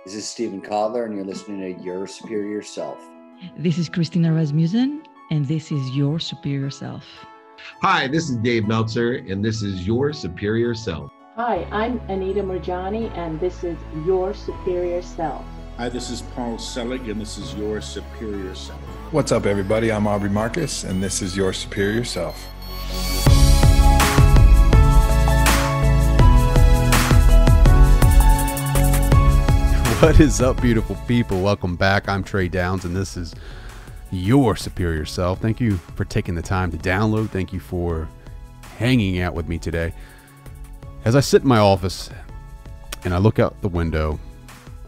This is Stephen Kotler, and you're listening to Your Superior Self. This is Christina Rasmussen, and this is Your Superior Self. Hi, this is Dave Meltzer, and this is Your Superior Self. Hi, I'm Anita Murjani, and this is Your Superior Self. Hi, this is Paul Selig, and this is Your Superior Self. What's up, everybody? I'm Aubrey Marcus, and this is Your Superior Self. What is up, beautiful people? Welcome back. I'm Trey Downs, and this is Your Superior Self. Thank you for taking the time to download. Thank you for hanging out with me today. As I sit in my office and I look out the window,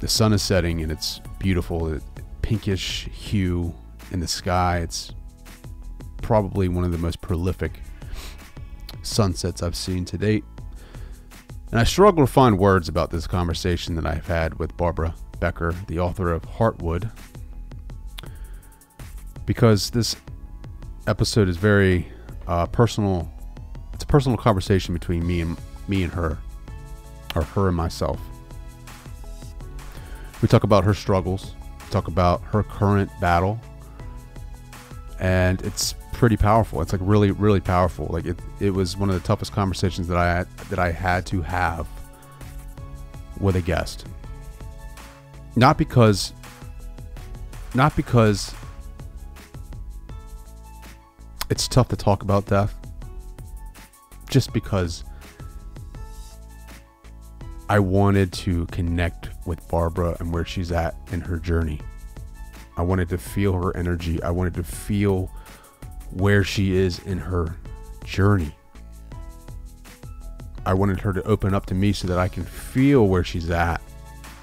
the sun is setting and it's beautiful, a pinkish hue in the sky. It's probably one of the most prolific sunsets I've seen to date. And I struggle to find words about this conversation that I've had with Barbara Becker, the author of Heartwood, because this episode is very personal. It's a personal conversation between me and her, or her and myself. We talk about her struggles, talk about her current battle, and it's pretty powerful. It's like really, really powerful. Like it was one of the toughest conversations that I had to have with a guest. Not because it's tough to talk about death, just because I wanted to connect with Barbara and where she's at in her journey. I wanted to feel her energy. I wanted to feel where she is in her journey. I wanted her to open up to me so that I can feel where she's at.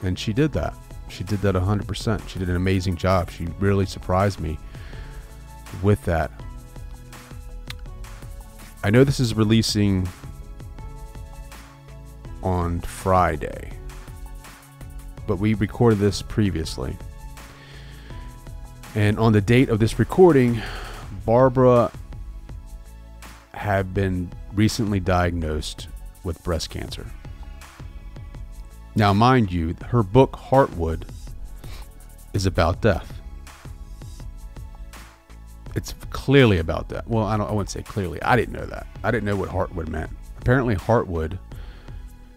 And she did that. She did that 100%. She did an amazing job. She really surprised me with that. I know this is releasing on Friday, but we recorded this previously. And on the date of this recording, Barbara had been recently diagnosed with breast cancer. Now, mind you, her book, Heartwood, is about death. It's clearly about death. Well, I wouldn't say clearly. I didn't know that. I didn't know what Heartwood meant. Apparently, Heartwood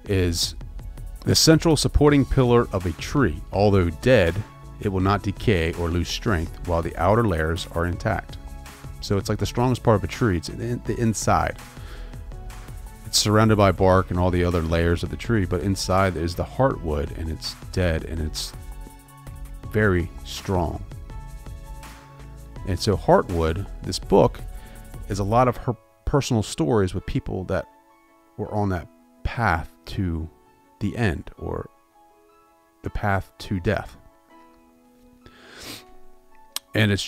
is the central supporting pillar of a tree. Although dead, it will not decay or lose strength while the outer layers are intact. So it's like the strongest part of a tree. It's the inside. It's surrounded by bark and all the other layers of the tree, but inside is the heartwood, and it's dead, and it's very strong. And so Heartwood, this book, is a lot of her personal stories with people that were on that path to the end, or the path to death. And it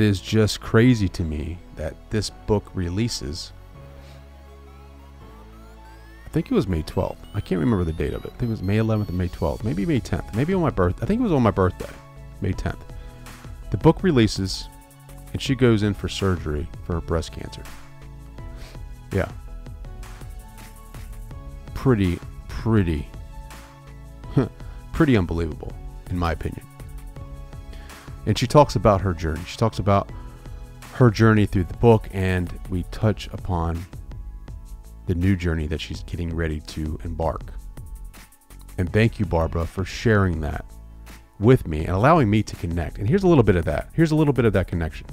is just crazy to me that this book releases. I think it was May 12th. I can't remember the date of it. I think it was May 11th and May 12th. Maybe May 10th. Maybe on my birthday. I think it was on my birthday, May 10th. The book releases, and she goes in for surgery for her breast cancer. Yeah. Pretty unbelievable, in my opinion. And she talks about her journey. She talks about her journey through the book, and we touch upon the new journey that she's getting ready to embark. And thank you, Barbara, for sharing that with me and allowing me to connect. And here's a little bit of that. Here's a little bit of that connection.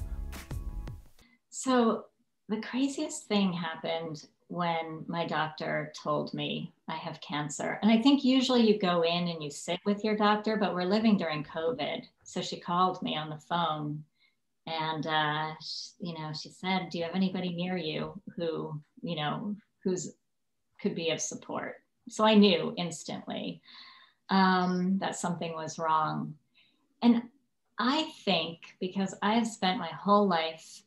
So the craziest thing happened when my doctor told me I have cancer. And I think usually you go in and you sit with your doctor, but we're living during COVID. So she called me on the phone, and, she said, do you have anybody near you who could be of support? So I knew instantly that something was wrong. And I think because I've spent my whole life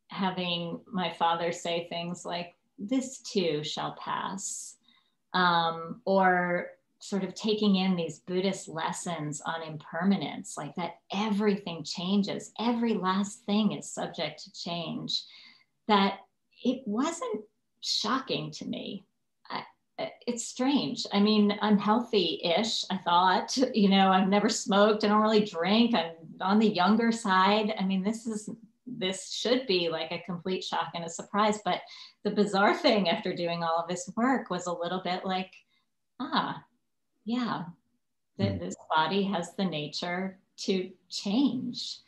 having my father say things like, this too shall pass, or sort of taking in these Buddhist lessons on impermanence, like that everything changes, every last thing is subject to change, that it wasn't shocking to me. it's strange. I mean, I'm healthy-ish, I thought. I've never smoked. I don't really drink. I'm on the younger side. I mean, this should be like a complete shock and a surprise. But the bizarre thing after doing all of this work was a little bit like, yeah, that this body has the nature to change.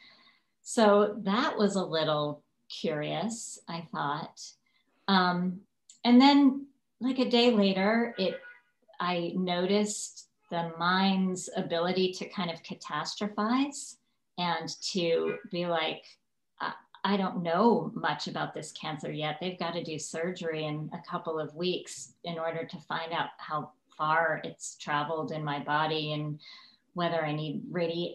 So that was a little curious, I thought. And then like a day later, I noticed the mind's ability to kind of catastrophize and to be like, I don't know much about this cancer yet. They've got to do surgery in a couple of weeks in order to find out how far it's traveled in my body and whether I need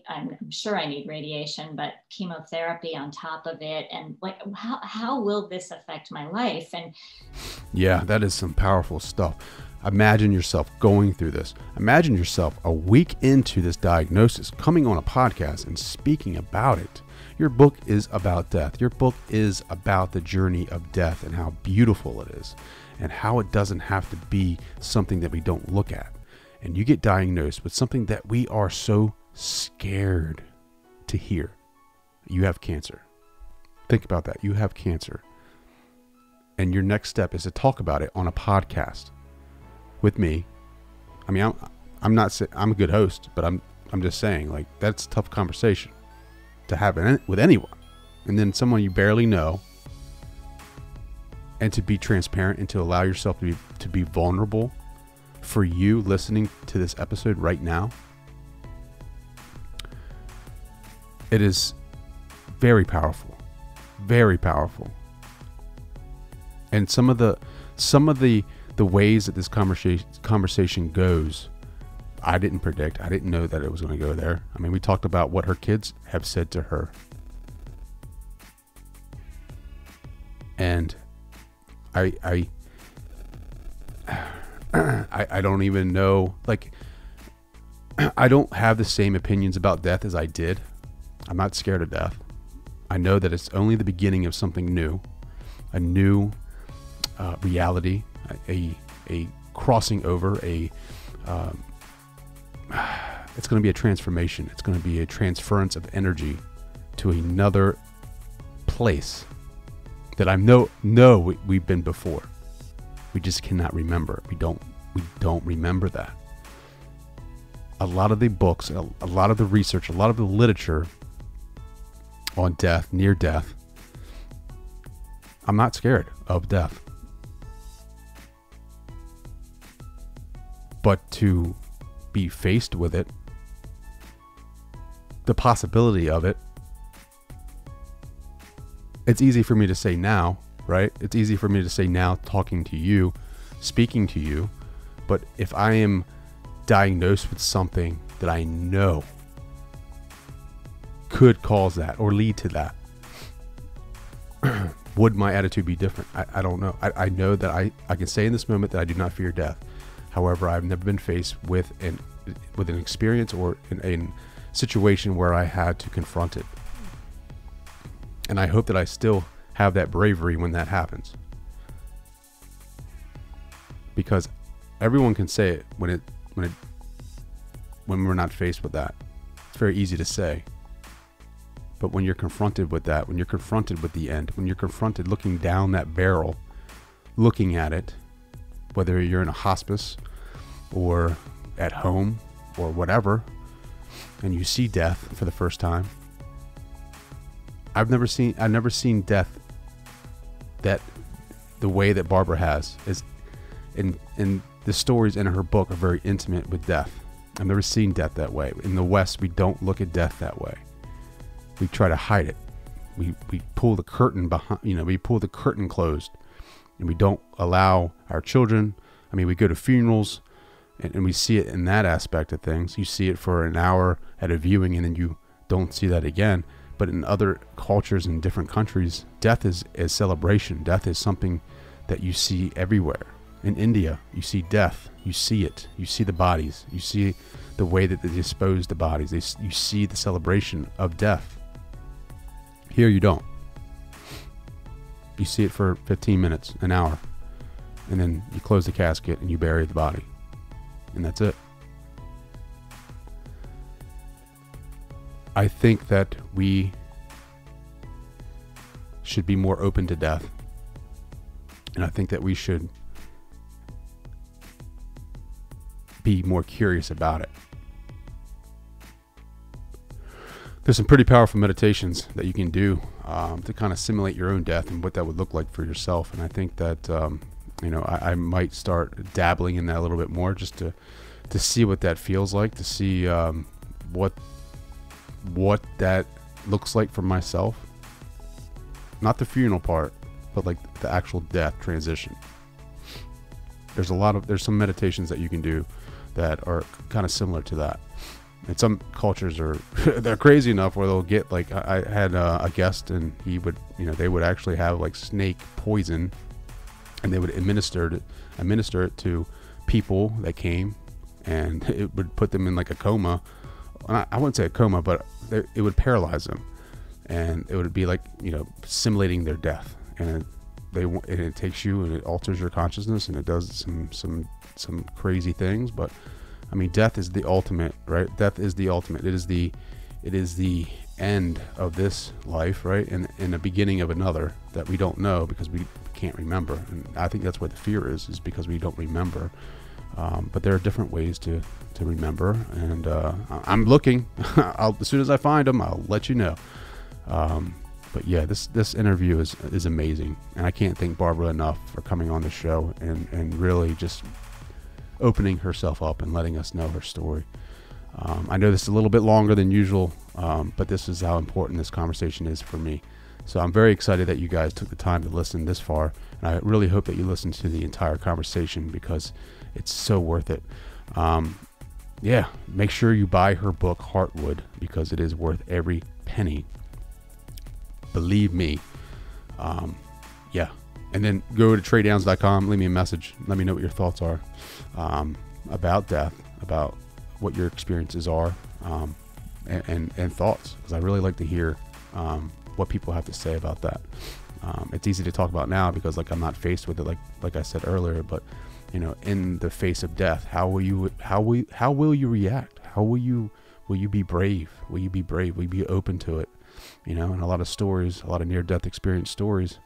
I'm sure I need radiation, but chemotherapy on top of it. And like, how will this affect my life? And yeah, that is some powerful stuff. Imagine yourself going through this. Imagine yourself a week into this diagnosis, coming on a podcast and speaking about it. Your book is about death. Your book is about the journey of death and how beautiful it is and how it doesn't have to be something that we don't look at. And you get diagnosed with something that we are so scared to hear. You have cancer. Think about that. You have cancer. And your next step is to talk about it on a podcast with me. I mean, I'm not saying I'm a good host, but I'm just saying, like, that's a tough conversation to have with anyone. And then someone you barely know, and to be transparent and to allow yourself to be vulnerable. For you listening to this episode right now, it is very powerful, very powerful. And some of the ways that this conversation goes, I didn't predict. I didn't know that it was going to go there. I mean, we talked about what her kids have said to her, and I don't even know, like, I don't have the same opinions about death as I did. I'm not scared of death. I know that it's only the beginning of something new, a new reality, a crossing over, it's going to be a transformation. It's going to be a transference of energy to another place that I know we've been before. We just cannot remember. We don't remember that. A lot of the books, a lot of the research, a lot of the literature on death, near death, I'm not scared of death. But to be faced with it, the possibility of it, it's easy for me to say now, right? It's easy for me to say now, talking to you, speaking to you. But if I am diagnosed with something that I know could cause that or lead to that, would my attitude be different? I don't know. I know that I can say in this moment that I do not fear death. However, I've never been faced with an experience or in a situation where I had to confront it. And I hope that I still have that bravery when that happens. Because everyone can say it when we're not faced with that. It's very easy to say. But when you're confronted with that, when you're confronted with the end, when you're confronted looking down that barrel, looking at it, whether you're in a hospice or at home or whatever, and you see death for the first time. I've never seen death that the way that Barbara has is in the stories in her book are very intimate with death. I've never seen death that way. In the West, we don't look at death that way. We try to hide it. We pull the curtain behind, we pull the curtain closed, and we don't allow our children. I mean, we go to funerals and we see it in that aspect of things. You see it for an hour at a viewing and then you don't see that again. But in other cultures in different countries, death is celebration. Death is something that you see everywhere. In India, you see death. You see it. You see the bodies. You see the way that they dispose the bodies. You see the celebration of death. Here you don't. You see it for 15 minutes, an hour, and then you close the casket and you bury the body, and that's it. I think that we should be more open to death, and I think that we should be more curious about it. There's some pretty powerful meditations that you can do to kind of simulate your own death and what that would look like for yourself. And I think that I might start dabbling in that a little bit more, just to see what that feels like, to see what that looks like for myself. Not the funeral part, but like the actual death transition. There's some meditations that you can do that are kind of similar to that. And some cultures they're crazy enough where they'll get, like, I had a guest, and he would, they would actually have like snake poison, and they would administer it to people that came, and it would put them in like a coma. I wouldn't say a coma, but it would paralyze them, and it would be like, simulating their death. And it takes you and it alters your consciousness, and it does some crazy things. But I mean, death is the ultimate, right? Death is the ultimate. It is the end of this life, right? And the beginning of another that we don't know because we can't remember. And I think that's where the fear is because we don't remember. But there are different ways to remember, and I'm looking. As soon as I find them, I'll let you know. But yeah, this interview is amazing, and I can't thank Barbara enough for coming on the show and really just opening herself up and letting us know her story. I know this is a little bit longer than usual, but this is how important this conversation is for me. So I'm very excited that you guys took the time to listen this far, and I really hope that you listen to the entire conversation because it's so worth it. Yeah, make sure you buy her book, Heartwood, because it is worth every penny. Believe me. Yeah. And then go to traydowns.com, leave me a message. Let me know what your thoughts are about death, about what your experiences are, and thoughts, because I really like to hear what people have to say about that. It's easy to talk about now because, like, I'm not faced with it, like I said earlier. But in the face of death, how will you react? How will you be brave? Will you be brave? Will you be open to it? And a lot of stories, a lot of near-death experience stories,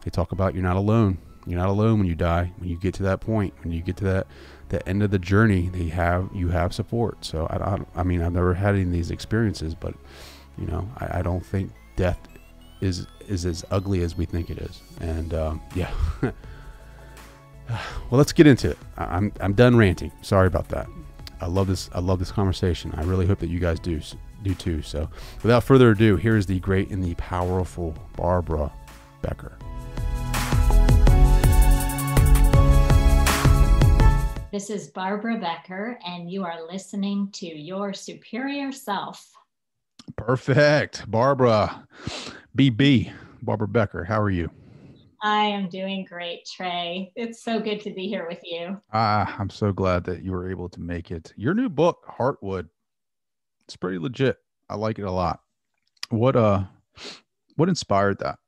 they talk about you're not alone. You're not alone when you die. When you get to that point, when you get to the end of the journey, you have support. So I mean, I've never had any of these experiences, but I don't think death is as ugly as we think it is. And yeah. Well, let's get into it. I'm done ranting. Sorry about that. I love this conversation. I really hope that you guys do too. So without further ado, here is the great and the powerful Barbara Becker. This is Barbara Becker, and you are listening to Your Superior Self. Perfect. Barbara Barbara Becker, how are you? I am doing great, Trey. It's so good to be here with you. I'm so glad that you were able to make it. Your new book, Heartwood, it's pretty legit. I like it a lot. What inspired that?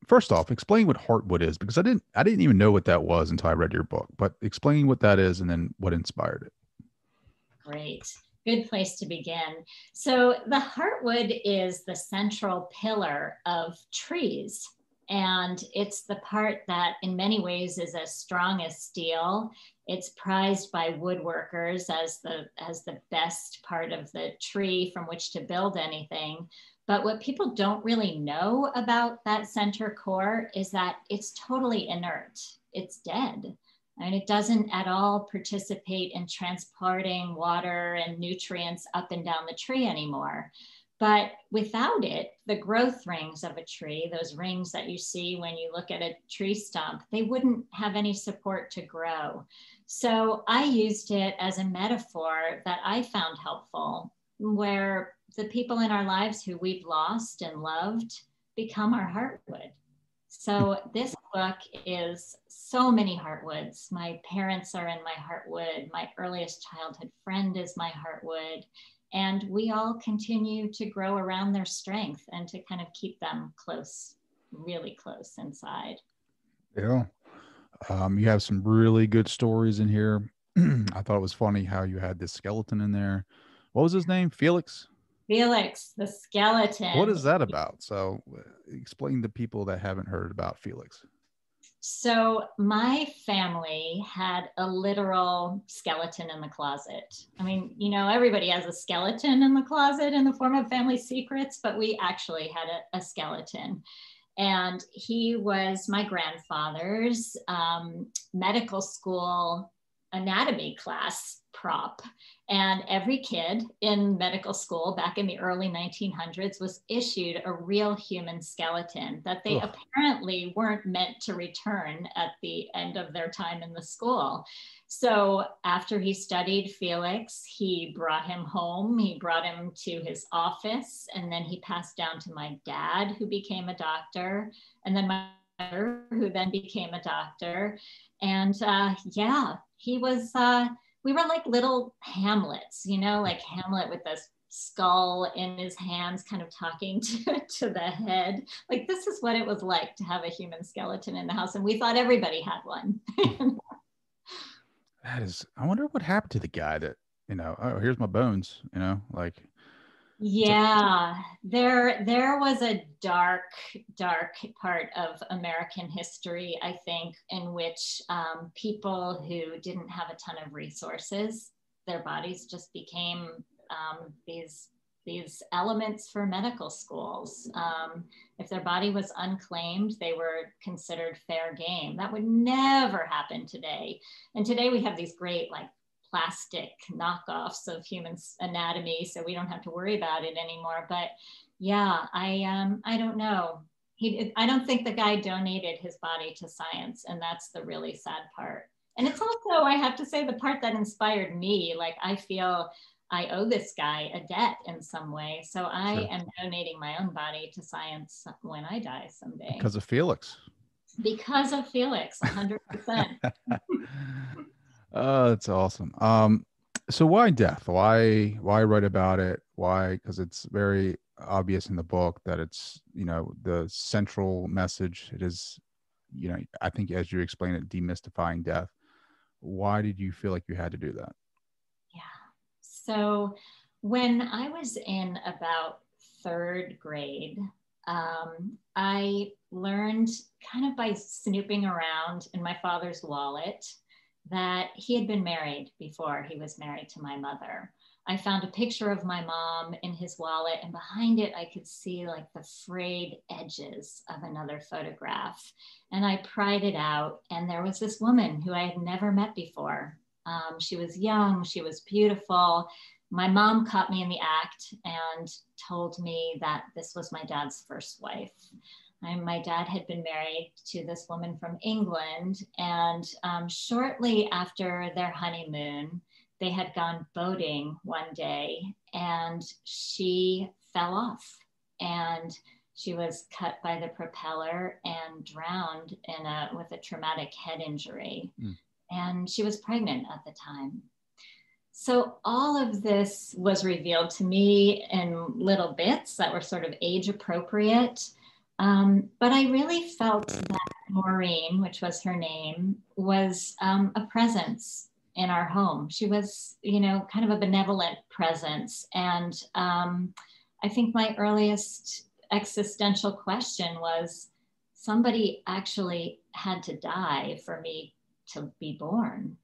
First off, explain what Heartwood is, because I didn't even know what that was until I read your book. But explain what that is and then what inspired it. Great. Good place to begin. So the Heartwood is the central pillar of trees. And it's the part that in many ways is as strong as steel. It's prized by woodworkers as the best part of the tree from which to build anything. But what people don't really know about that center core is that it's totally inert. It's dead. And it doesn't at all participate in transporting water and nutrients up and down the tree anymore. But without it, the growth rings of a tree, those rings that you see when you look at a tree stump, they wouldn't have any support to grow. So I used it as a metaphor that I found helpful, where the people in our lives who we've lost and loved become our heartwood. So this book is so many heartwoods. My parents are in my heartwood. My earliest childhood friend is my heartwood. And we all continue to grow around their strength and to kind of keep them close, really close inside. Yeah. You have some really good stories in here. I thought it was funny how you had this skeleton in there. What was his name? Felix? Felix, the skeleton. What is that about? So explain to people that haven't heard about Felix. So my family had a literal skeleton in the closet. I mean, you know, everybody has a skeleton in the closet in the form of family secrets, but we actually had a skeleton. And he was my grandfather's medical school anatomy class prop. And every kid in medical school back in the early 1900s was issued a real human skeleton that they apparently weren't meant to return at the end of their time in the school. So after he studied Felix, he brought him home, he brought him to his office, and then he passed down to my dad, who became a doctor, and then my mother, who then became a doctor. And yeah, he was, we were like little Hamlets, you know, like Hamlet with this skull in his hands, kind of talking to the head. Like, this is what it was like to have a human skeleton in the house. And we thought everybody had one. That is, I wonder what happened to the guy that, you know, oh, here's my bones, you know, like. Yeah, there was a dark part of American history, I think, in which people who didn't have a ton of resources, their bodies just became these elements for medical schools. If their body was unclaimed, they were considered fair game. That would never happen today. And today we have these great, like, plastic knockoffs of human anatomy, so we don't have to worry about it anymore. But yeah, I don't know. I don't think the guy donated his body to science, and that's the really sad part. And it's also, I have to say, the part that inspired me. Like, I feel I owe this guy a debt in some way, so I am donating my own body to science when I die someday. Because of Felix. Because of Felix, 100%. Oh, that's awesome. So why death? Why write about it? Why? Because it's very obvious in the book that it's, you know, the central message. It is, you know, I think as you explain it, demystifying death. Why did you feel like you had to do that? Yeah. So when I was in about third grade, I learned, kind of by snooping around in my father's wallet, that he had been married before he was married to my mother. I found a picture of my mom in his wallet, and behind it, I could see like the frayed edges of another photograph. And I pried it out, and there was this woman who I had never met before. She was young, she was beautiful. My mom caught me in the act and told me that this was my dad's first wife. My dad had been married to this woman from England, and shortly after their honeymoon, they had gone boating one day, and she fell off, and she was cut by the propeller and drowned with a traumatic head injury. And she was pregnant at the time. So all of this was revealed to me in little bits that were sort of age appropriate. But I really felt that Maureen, which was her name, was a presence in our home. She was, you know, kind of a benevolent presence. And I think my earliest existential question was, somebody actually had to die for me to be born.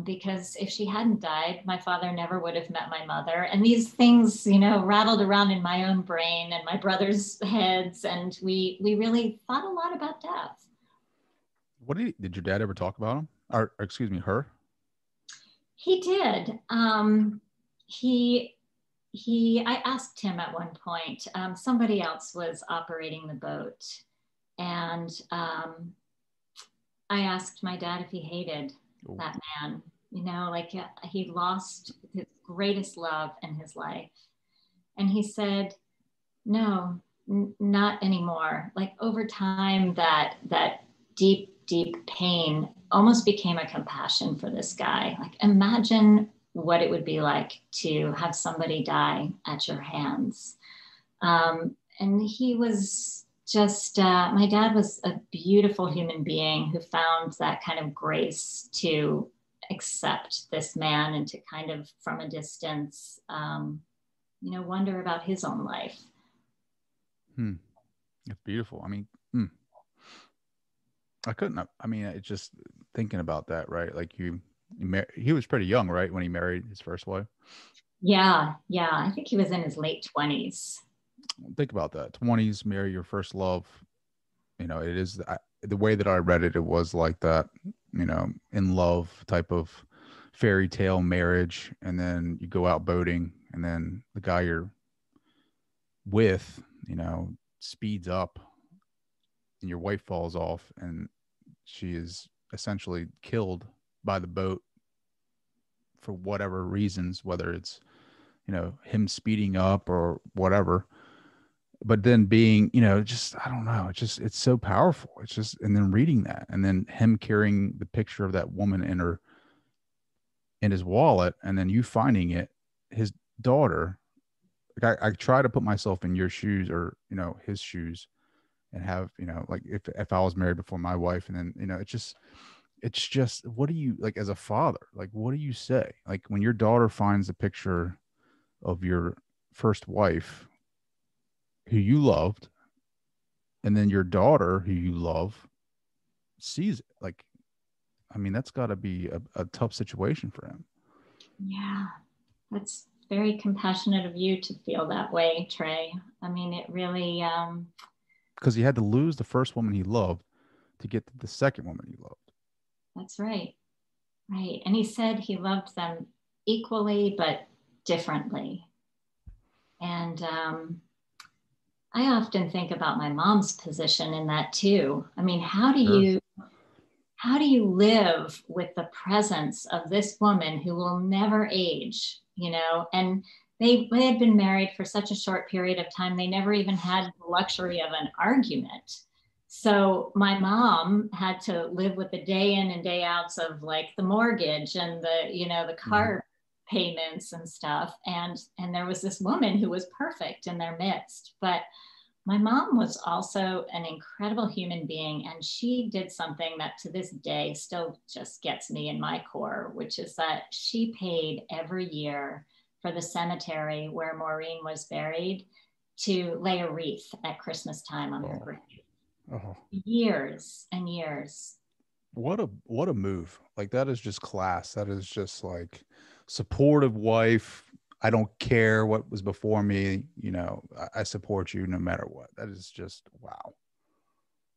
Because if she hadn't died, my father never would have met my mother. And these things, you know, rattled around in my own brain and my brother's heads. And we really thought a lot about death. What did your dad ever talk about him? Or excuse me, her? He did. I asked him at one point, somebody else was operating the boat. And I asked my dad if he hated that man, you know, like he lost his greatest love in his life. And he said, no, not anymore. Like, over time, that deep pain almost became a compassion for this guy. Like, imagine what it would be like to have somebody die at your hands. And he was just, my dad was a beautiful human being who found that kind of grace to accept this man and to kind of from a distance, wonder about his own life. It's beautiful. I mean, I couldn't have, I mean, it's just thinking about that, right? Like he was pretty young, right? When he married his first wife. Yeah. I think he was in his late 20s. Think about that. 20s, marry your first love. It is the way that I read it. It was like that, in love type of fairy tale marriage. And then you go out boating and then the guy you're with, speeds up and your wife falls off and she is essentially killed by the boat for whatever reasons, whether it's, him speeding up or whatever. But then being, just, I don't know, it's so powerful. It's just, and then reading that and then him carrying the picture of that woman in his wallet and then you finding it, his daughter. Like I try to put myself in your shoes or, his shoes and have, like if I was married before my wife and then, it's just, what do you like as a father, like, what do you say? Like when your daughter finds a picture of your first wife who you loved, and then your daughter who you love sees it, like, I mean, that's gotta be a tough situation for him. Yeah, that's very compassionate of you to feel that way, Trey. I mean, it really, because he had to lose the first woman he loved to get to the second woman he loved. That's right. Right. And he said he loved them equally, but differently. And I often think about my mom's position in that too. I mean, how do you live with the presence of this woman who will never age, and they had been married for such a short period of time. They never even had the luxury of an argument. So my mom had to live with the day in and day outs of like the mortgage and the car payments and stuff. And there was this woman who was perfect in their midst. But my mom was also an incredible human being. And she did something that to this day still just gets me in my core, which is that she paid every year for the cemetery where Maureen was buried to lay a wreath at Christmas time on her grave. Oh. Years and years. What a move. Like that is just class. That is just like supportive wife. I don't care what was before me. I support you no matter what. That is just wow.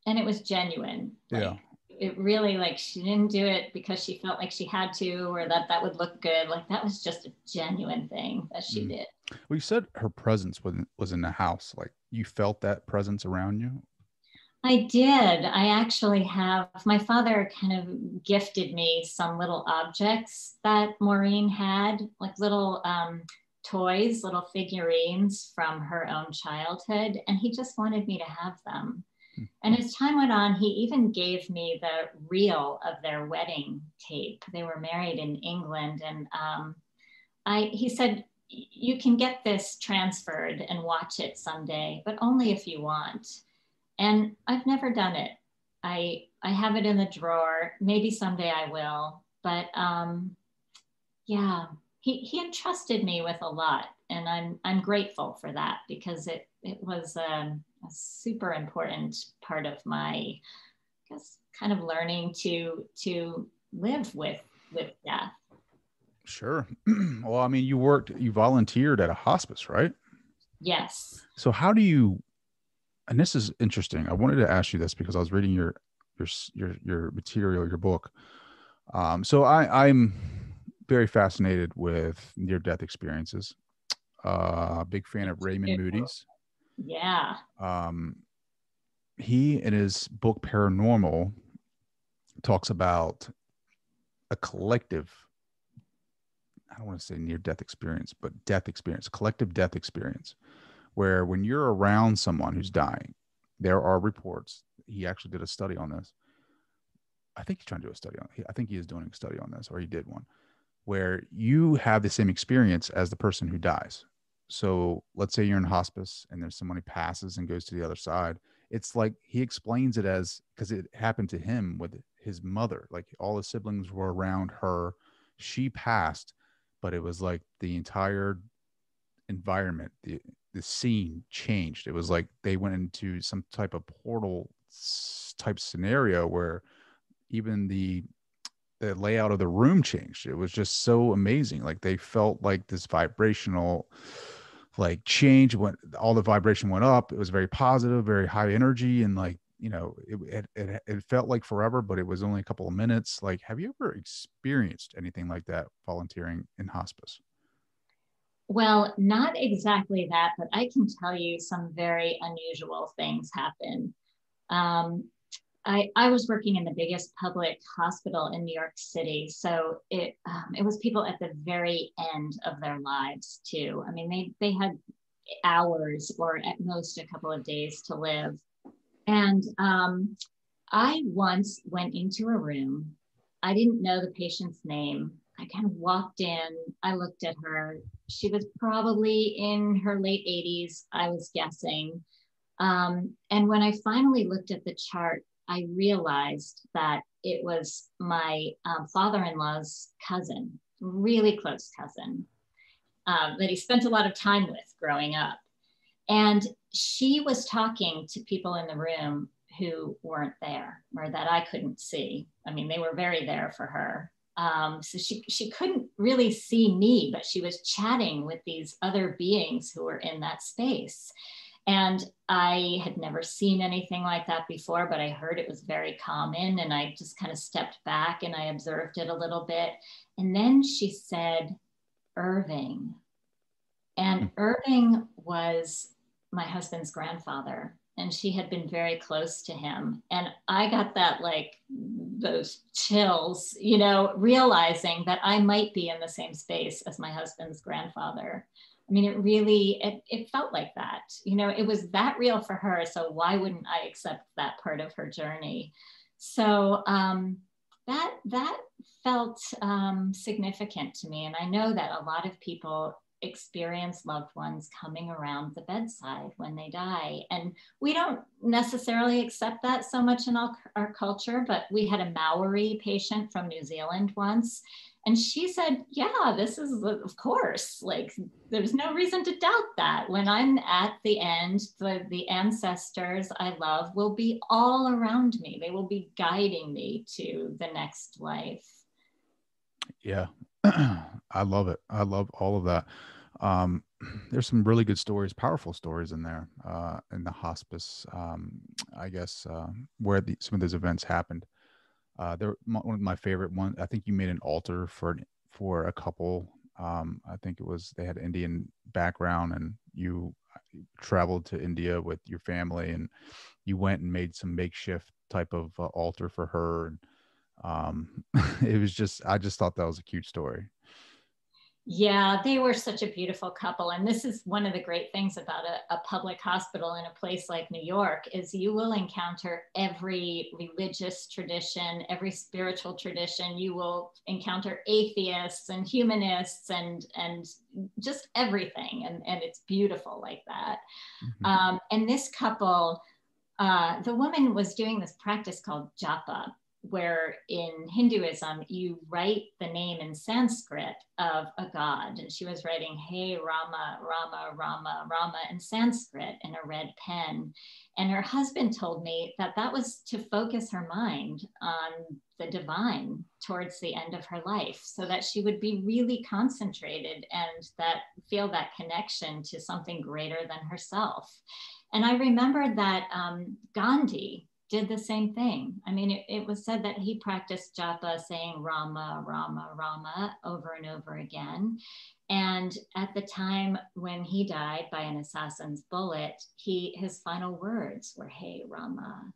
And it was genuine. Yeah. It really, like, she didn't do it because she felt like she had to or that would look good. Like that was just a genuine thing that she did. Well, you said her presence was in the house. Like you felt that presence around you? I did. I actually have, my father kind of gifted me some little objects that Maureen had, like little toys, little figurines from her own childhood. And he just wanted me to have them. And as time went on, he even gave me the reel of their wedding tape. They were married in England. And he said, you can get this transferred and watch it someday, but only if you want. And I've never done it. I have it in the drawer. Maybe someday I will. But yeah, he entrusted me with a lot, and I'm grateful for that because it was a super important part of my, I guess, kind of learning to live with death. Sure. Well, I mean, you volunteered at a hospice, right? Yes. So how do you? And this is interesting. I wanted to ask you this because I was reading your material, your book. So I'm very fascinated with near-death experiences. Big fan of Raymond Moody's. Yeah. He, in his book Paranormal, talks about a collective, I don't want to say near-death experience, but death experience, collective death experience, where when you're around someone who's dying, there are reports. He actually did a study on this. I think he's trying to do a study on it. I think he is doing a study on this, or he did one, where you have the same experience as the person who dies. So let's say you're in hospice and there's someone who passes and goes to the other side. it's like he explains it as, because it happened to him with his mother. Like all his siblings were around her. She passed, but it was like the entire environment, the scene changed. It was like they went into some type of portal type scenario where even the layout of the room changed. It was just so amazing. Like they felt like this vibrational like change, when all the vibration went up. It was very positive, very high energy, and like, you know, it felt like forever, but it was only a couple of minutes. Like, have you ever experienced anything like that volunteering in hospice? Well, not exactly that, but I can tell you some very unusual things happen. I was working in the biggest public hospital in New York City. So it was people at the very end of their lives too. I mean, they had hours or at most a couple of days to live. And I once went into a room. I didn't know the patient's name. I kind of walked in, I looked at her. She was probably in her late 80s, I was guessing. And when I finally looked at the chart, I realized that it was my father-in-law's cousin, really close cousin, that he spent a lot of time with growing up. And she was talking to people in the room who weren't there or that I couldn't see. I mean, they were very there for her. So she couldn't really see me, but she was chatting with these other beings who were in that space. And I had never seen anything like that before, but I heard it was very common. And I just kind of stepped back and I observed it a little bit. And then she said, Irving. And Irving was my husband's grandfather. And she had been very close to him. And I got that, like, those chills, you know, realizing that I might be in the same space as my husband's grandfather. I mean, it really, it felt like that, you know, it was that real for her. So why wouldn't I accept that part of her journey? So that felt significant to me. And I know that a lot of people experience loved ones coming around the bedside when they die. And we don't necessarily accept that so much in our culture, but we had a Maori patient from New Zealand once. And she said, yeah, this is, of course, like, there's no reason to doubt that. When I'm at the end, the ancestors I love will be all around me. They will be guiding me to the next life. Yeah. I love it. I love all of that. There's some really good stories, powerful stories in there, in the hospice, I guess, where some of those events happened. One of my favorite ones, I think you made an altar for a couple. I think it was, they had Indian background, and you traveled to India with your family, and you went and made some makeshift type of altar for her. And it was just, I just thought that was a cute story. Yeah, they were such a beautiful couple. And this is one of the great things about a public hospital in a place like New York, is you will encounter every religious tradition, every spiritual tradition. You will encounter atheists and humanists and just everything. And it's beautiful like that. Mm-hmm. And this couple, the woman was doing this practice called japa, where in Hinduism, you write the name in Sanskrit of a god. And she was writing, hey, Rama, Rama, Rama, Rama in Sanskrit in a red pen. And her husband told me that that was to focus her mind on the divine towards the end of her life, so that she would be really concentrated and that feel that connection to something greater than herself. And I remembered that Gandhi did the same thing. I mean, it was said that he practiced japa, saying Rama, Rama, Rama over and over again. And at the time when he died by an assassin's bullet, his final words were, hey, Rama.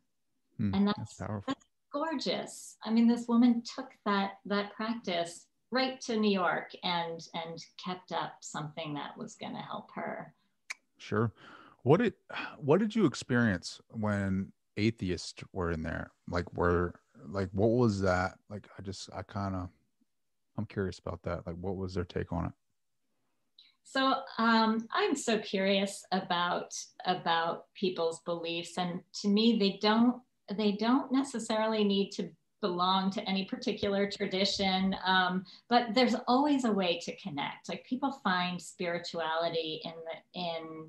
And that's powerful. That's gorgeous. I mean, this woman took that practice right to New York and kept up something that was going to help her. Sure. What did you experience when atheists were in there? Like, what was that like? I'm curious about that. Like, what was their take on it? So I'm so curious about people's beliefs, and to me, they don't necessarily need to belong to any particular tradition, but there's always a way to connect. Like, people find spirituality in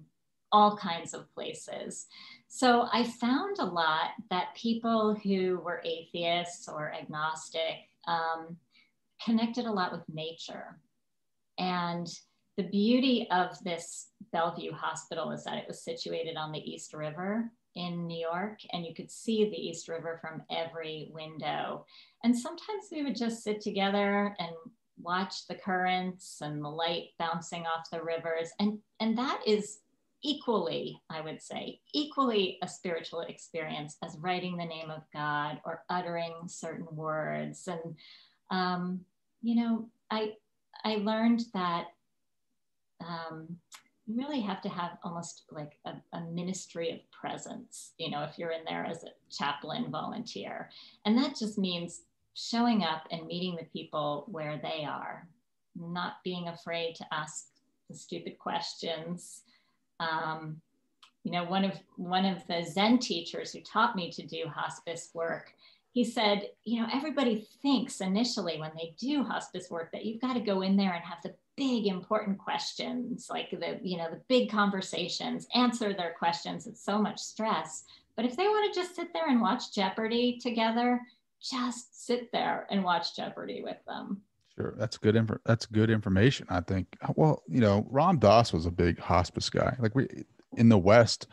all kinds of places. So I found a lot that people who were atheists or agnostic connected a lot with nature. And the beauty of this Bellevue Hospital is that it was situated on the East River in New York, and you could see the East River from every window. And sometimes we would just sit together and watch the currents and the light bouncing off the rivers. And that is equally, I would say, equally a spiritual experience as writing the name of God or uttering certain words. And, you know, I learned that you really have to have almost like a ministry of presence, you know, if you're in there as a chaplain volunteer. And that just means showing up and meeting the people where they are, not being afraid to ask the stupid questions. You know, one of the Zen teachers who taught me to do hospice work, he said, you know, everybody thinks initially when they do hospice work that you've got to go in there and have the big important questions, like the big conversations, answer their questions. It's so much stress. But if they want to just sit there and watch Jeopardy together, just sit there and watch Jeopardy with them. Sure, that's good. That's good information, I think. Well, you know, Ram Dass was a big hospice guy. Like, we in the West,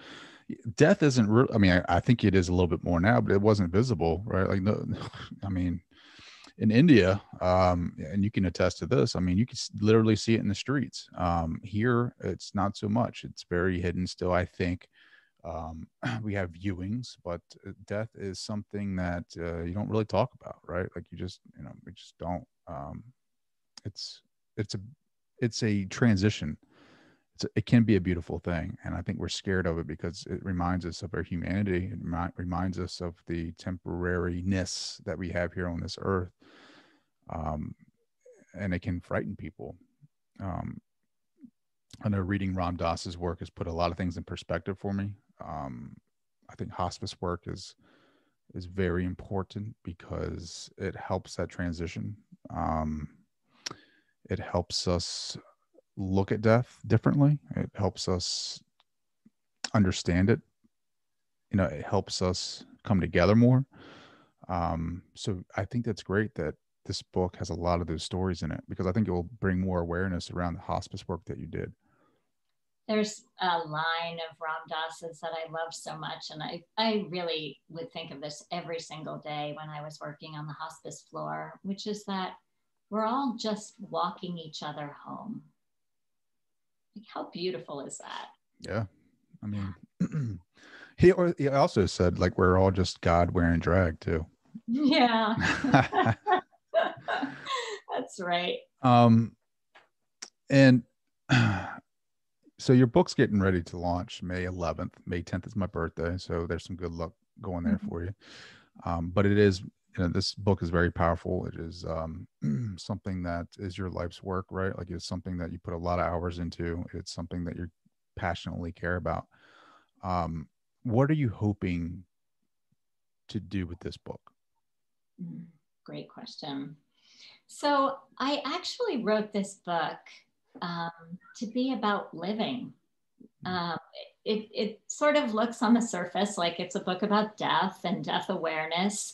death isn't real. I mean, I think it is a little bit more now, but it wasn't visible, right? Like, no, I mean, in India, and you can attest to this, I mean, you can literally see it in the streets. Here, it's not so much. It's very hidden still, I think. We have viewings, but death is something that you don't really talk about, right? Like, we just don't. It's a transition. It can be a beautiful thing, and I think we're scared of it because it reminds us of our humanity. It reminds us of the temporariness that we have here on this earth, and it can frighten people. I know reading Ram Dass's work has put a lot of things in perspective for me. I think hospice work is very important because it helps that transition. It helps us look at death differently. It helps us understand it. You know, it helps us come together more. So I think that's great that this book has a lot of those stories in it, because I think it will bring more awareness around the hospice work that you did. There's a line of Ram Dass's that I love so much, and I really would think of this every single day when I was working on the hospice floor, which is that we're all just walking each other home. Like, how beautiful is that? Yeah. I mean, he also said, like, we're all just God wearing drag too. Yeah. That's right. And so your book's getting ready to launch May 11th. May 10th is my birthday, so there's some good luck going there for you. But it is, you know, this book is very powerful. It is something that is your life's work, right? Like, it's something that you put a lot of hours into. It's something that you passionately care about. What are you hoping to do with this book? Great question. So I actually wrote this book to be about living. It sort of looks on the surface like it's a book about death and death awareness.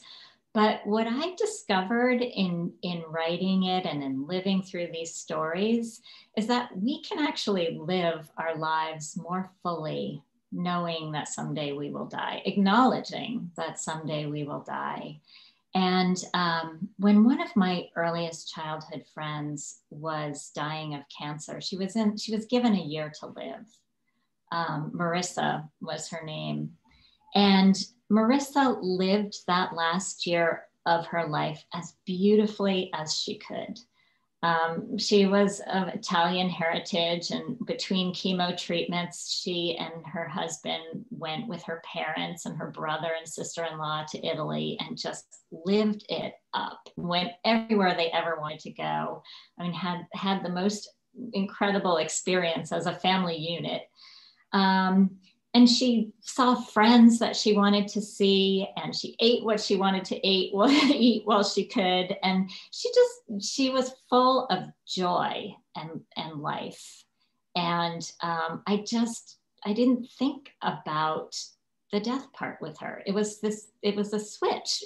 But what I discovered in writing it and in living through these stories is that we can actually live our lives more fully, knowing that someday we will die, acknowledging that someday we will die. And when one of my earliest childhood friends was dying of cancer, she was given a year to live. Marissa was her name. And Marissa lived that last year of her life as beautifully as she could. She was of Italian heritage, and between chemo treatments, she and her husband went with her parents and her brother and sister-in-law to Italy and just lived it up, went everywhere they ever wanted to go. I mean, had the most incredible experience as a family unit. And she saw friends that she wanted to see, and she ate what she wanted to eat while she could. And she was full of joy and life. And I didn't think about the death part with her. It was a switch,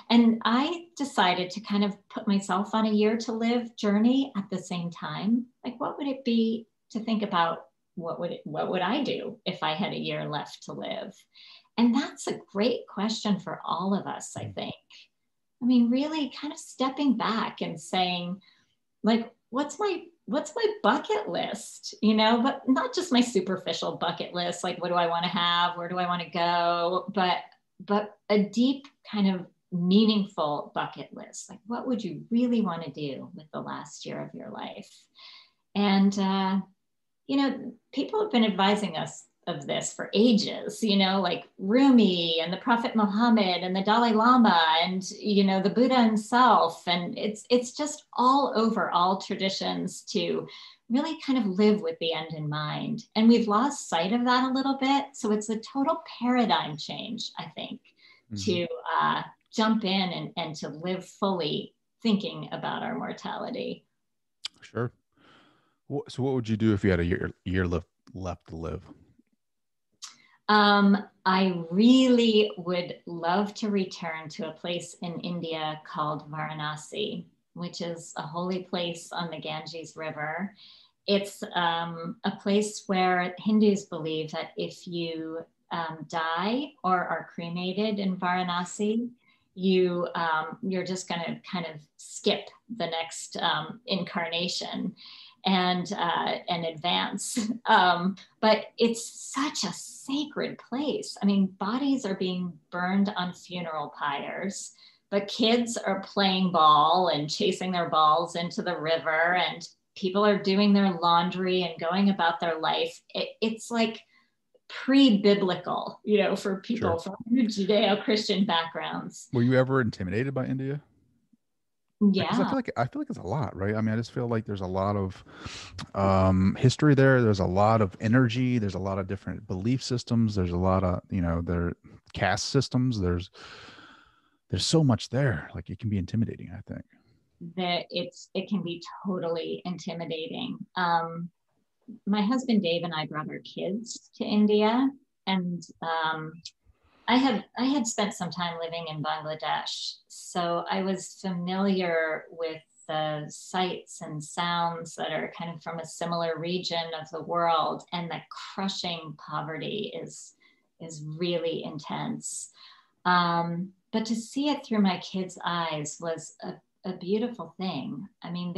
and I decided to kind of put myself on a year to live journey at the same time. Like, what would it be to think about what would I do if I had a year left to live? And that's a great question for all of us, I think. I mean, really kind of stepping back and saying, like, what's my bucket list, but not just my superficial bucket list, like, what do I want to have? Where do I want to go? But a deep kind of meaningful bucket list. Like, what would you really want to do with the last year of your life? And, people have been advising us of this for ages, like Rumi and the Prophet Muhammad and the Dalai Lama and, the Buddha himself. And it's just all over all traditions to really kind of live with the end in mind. And we've lost sight of that a little bit. So it's a total paradigm change, I think, to jump in and to live fully thinking about our mortality. Sure. So what would you do if you had a year left to live? I really would love to return to a place in India called Varanasi, which is a holy place on the Ganges River. It's a place where Hindus believe that if you die or are cremated in Varanasi, you're just going to kind of skip the next incarnation and advance. But it's such a sacred place. I mean, bodies are being burned on funeral pyres, but kids are playing ball and chasing their balls into the river, and people are doing their laundry and going about their life. It's like pre-biblical, for people from Judeo-Christian backgrounds. Were you ever intimidated by India? Yeah. Because I feel like it's a lot, right? I mean, I just feel like there's a lot of history there. There's a lot of energy. There's a lot of different belief systems. There's a lot of, their caste systems. There's so much there. Like, it can be intimidating, I think. That it can be totally intimidating. My husband Dave and I brought our kids to India, and I had spent some time living in Bangladesh, so I was familiar with the sights and sounds that are kind of from a similar region of the world, and the crushing poverty is really intense. But to see it through my kids' eyes was a beautiful thing. I mean,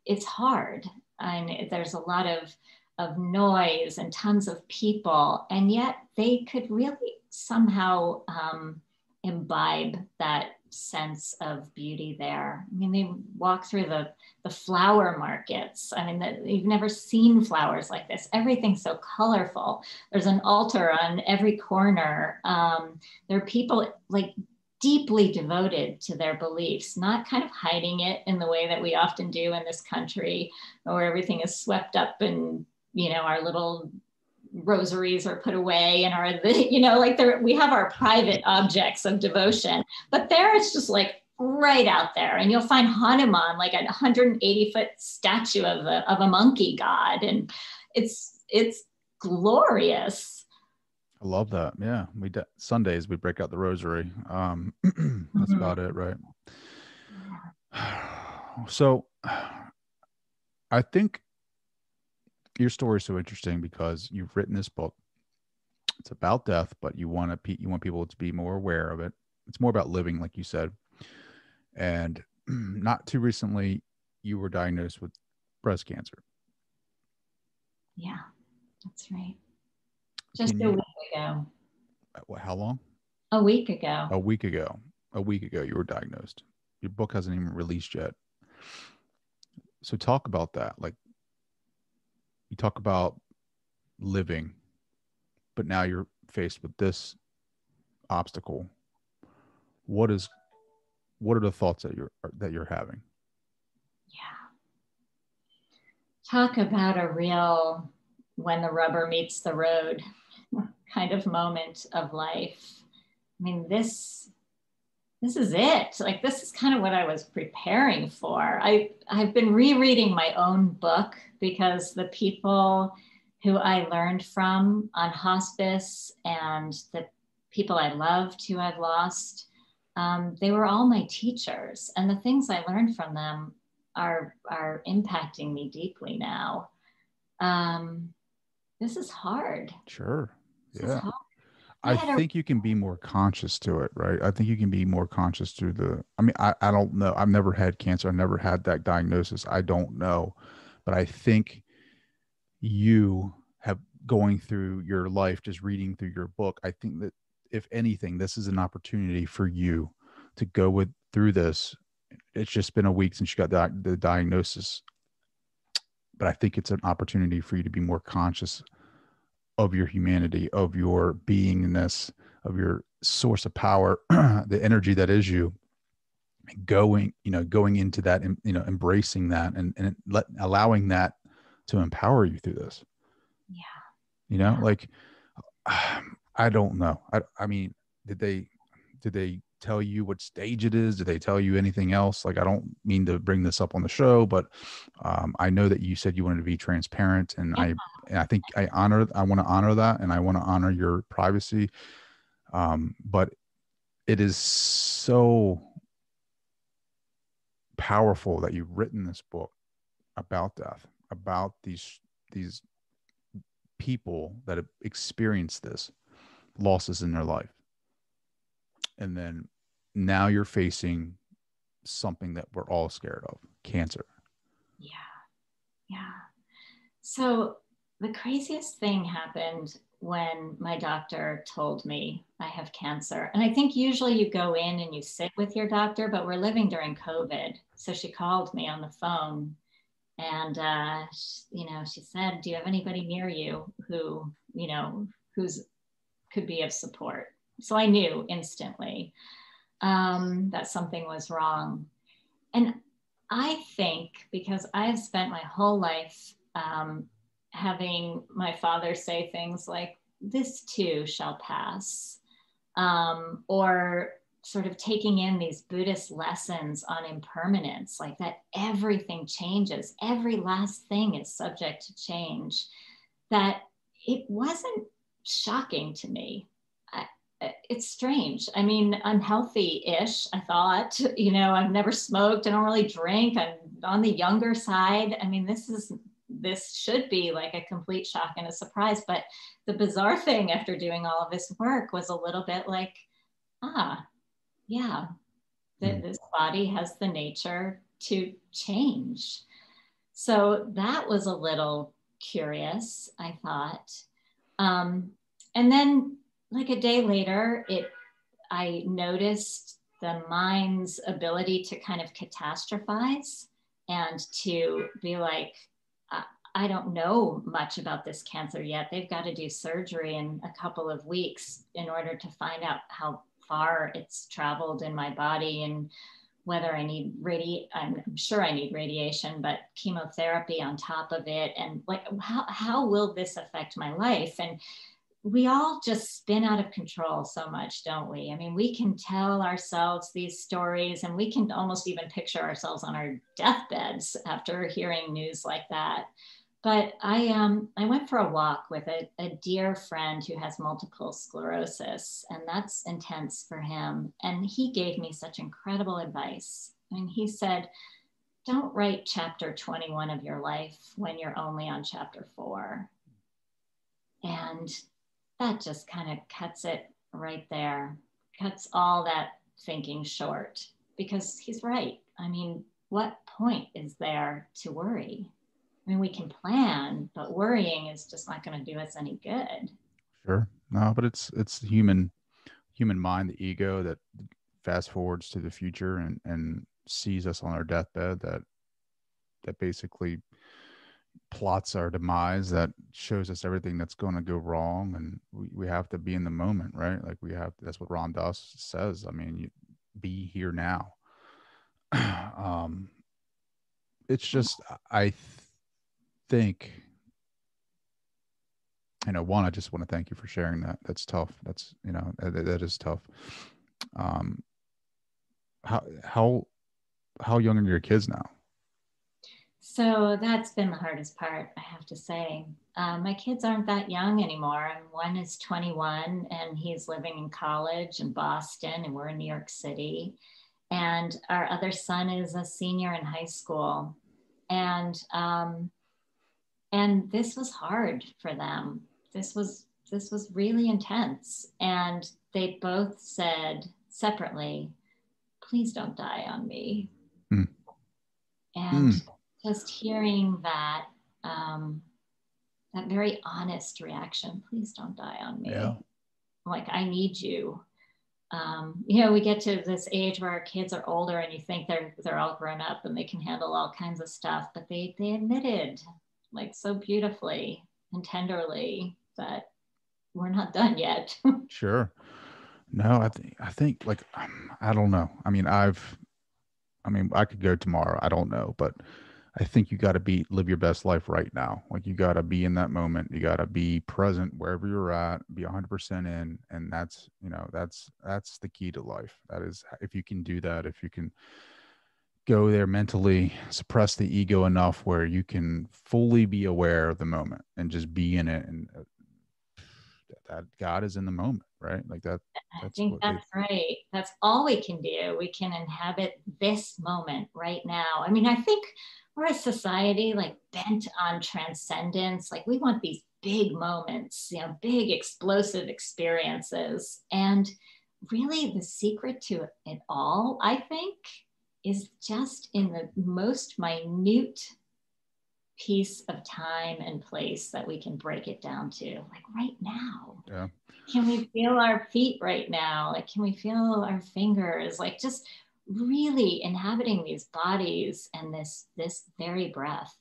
it's hard, and there's a lot of noise and tons of people, and yet they could really somehow imbibe that sense of beauty there. I mean, they walk through the flower markets. I mean, you've never seen flowers like this. Everything's so colorful. There's an altar on every corner. There are people like deeply devoted to their beliefs, not kind of hiding it in the way that we often do in this country, where everything is swept up and, our little rosaries are put away and we have our private objects of devotion, but there it's just like right out there. And you'll find Hanuman, like a 180-foot statue of a monkey god. And it's glorious. I love that. Yeah. Sundays we break out the rosary. That's about it. Right. So I think your story is so interesting because you've written this book. It's about death, but you want people to be more aware of it. It's more about living, like you said. And not too recently, you were diagnosed with breast cancer. Yeah, that's right. Just a week ago. How long? A week ago. A week ago you were diagnosed. Your book hasn't even released yet. So talk about that. Like, you talk about living, but now you're faced with this obstacle. What are the thoughts that you're having? Yeah. Talk about a real when the rubber meets the road kind of moment of life. I mean, this is it. Like, this is kind of what I was preparing for. I've been rereading my own book because the people who I learned from on hospice and the people I loved who I've lost, they were all my teachers. And the things I learned from them are impacting me deeply now. This is hard. Sure. This is hard. I think you can be more conscious to it, right? I think you can be more conscious through I don't know. I've never had cancer. I've never had that diagnosis. I don't know. But I think you have going through your life, just reading through your book. I think that if anything, this is an opportunity for you to go through this. It's just been a week since you got the diagnosis. But I think it's an opportunity for you to be more conscious of your humanity, of your beingness, of your source of power, the energy that is you, going into that, and, embracing that and allowing that to empower you through this. Yeah. Like, I don't know. I mean, did they tell you what stage it is? Did they tell you anything else? Like, I don't mean to bring this up on the show, but I know that you said you wanted to be transparent, and I think I want to honor that, and I want to honor your privacy. But it is so powerful that you've written this book about death, about these people that have experienced this losses in their life. And then now you're facing something that we're all scared of, cancer. Yeah. So the craziest thing happened when my doctor told me I have cancer. And I think usually you go in and you sit with your doctor, but we're living during COVID. So she called me on the phone and, she said, do you have anybody near you who, could be of support? So I knew instantly that something was wrong. And I think because I've spent my whole life having my father say things like, this too shall pass, or sort of taking in these Buddhist lessons on impermanence, like that everything changes, every last thing is subject to change, that it wasn't shocking to me. It's strange. I mean, I'm healthy-ish, I thought. I've never smoked. I don't really drink. I'm on the younger side. I mean, this should be like a complete shock and a surprise. But the bizarre thing after doing all of this work was a little bit like, this body has the nature to change. So that was a little curious, I thought. And then like a day later, I noticed the mind's ability to kind of catastrophize and to be like, I don't know much about this cancer yet. They've got to do surgery in a couple of weeks in order to find out how far it's traveled in my body and whether I need I'm sure I need radiation, but chemotherapy on top of it. And like, how will this affect my life? And we all just spin out of control so much, don't we? I mean, we can tell ourselves these stories and we can almost even picture ourselves on our deathbeds after hearing news like that. But I went for a walk with a dear friend who has multiple sclerosis, and that's intense for him. And he gave me such incredible advice. I mean, he said, don't write chapter 21 of your life when you're only on chapter 4. And that just kind of cuts it right there, cuts all that thinking short, because he's right. I mean, what point is there to worry? I mean, we can plan, but worrying is just not going to do us any good. Sure. No, but it's the human mind, the ego that fast forwards to the future and sees us on our deathbed, that basically plots our demise, that shows us everything that's going to go wrong. And we have to be in the moment, right? Like that's what Ram Dass says. I mean, you be here now. It's just, think, one, I just want to thank you for sharing that. That's tough. That's, that is tough. How young are your kids now? So that's been the hardest part, I have to say. My kids aren't that young anymore. One is 21 and he's living in college in Boston, and we're in New York City. And our other son is a senior in high school. And this was hard for them. This was really intense. And they both said separately, please don't die on me. Mm. And just hearing that, that very honest reaction, please don't die on me. Yeah. Like, I need you. We get to this age where our kids are older and you think they're all grown up and they can handle all kinds of stuff, but they admitted, like, so beautifully and tenderly, that we're not done yet. Sure. No, I think like, I don't know. I could go tomorrow. I don't know, but I think you got to live your best life right now. Like, you got to be in that moment. You got to be present wherever you're at, be 100% in. And that's the key to life. That is, if you can do that, if you can go there mentally, suppress the ego enough where you can fully be aware of the moment and just be in it. And that God is in the moment, right? Like that. I think that's right. That's all we can do. We can inhabit this moment right now. I think we're a society like bent on transcendence. Like, we want these big moments, big explosive experiences. And really the secret to it all, I think, is just in the most minute piece of time and place that we can break it down to, like right now. Yeah. Can we feel our feet right now? Like, can we feel our fingers? Like, just really inhabiting these bodies and this very breath.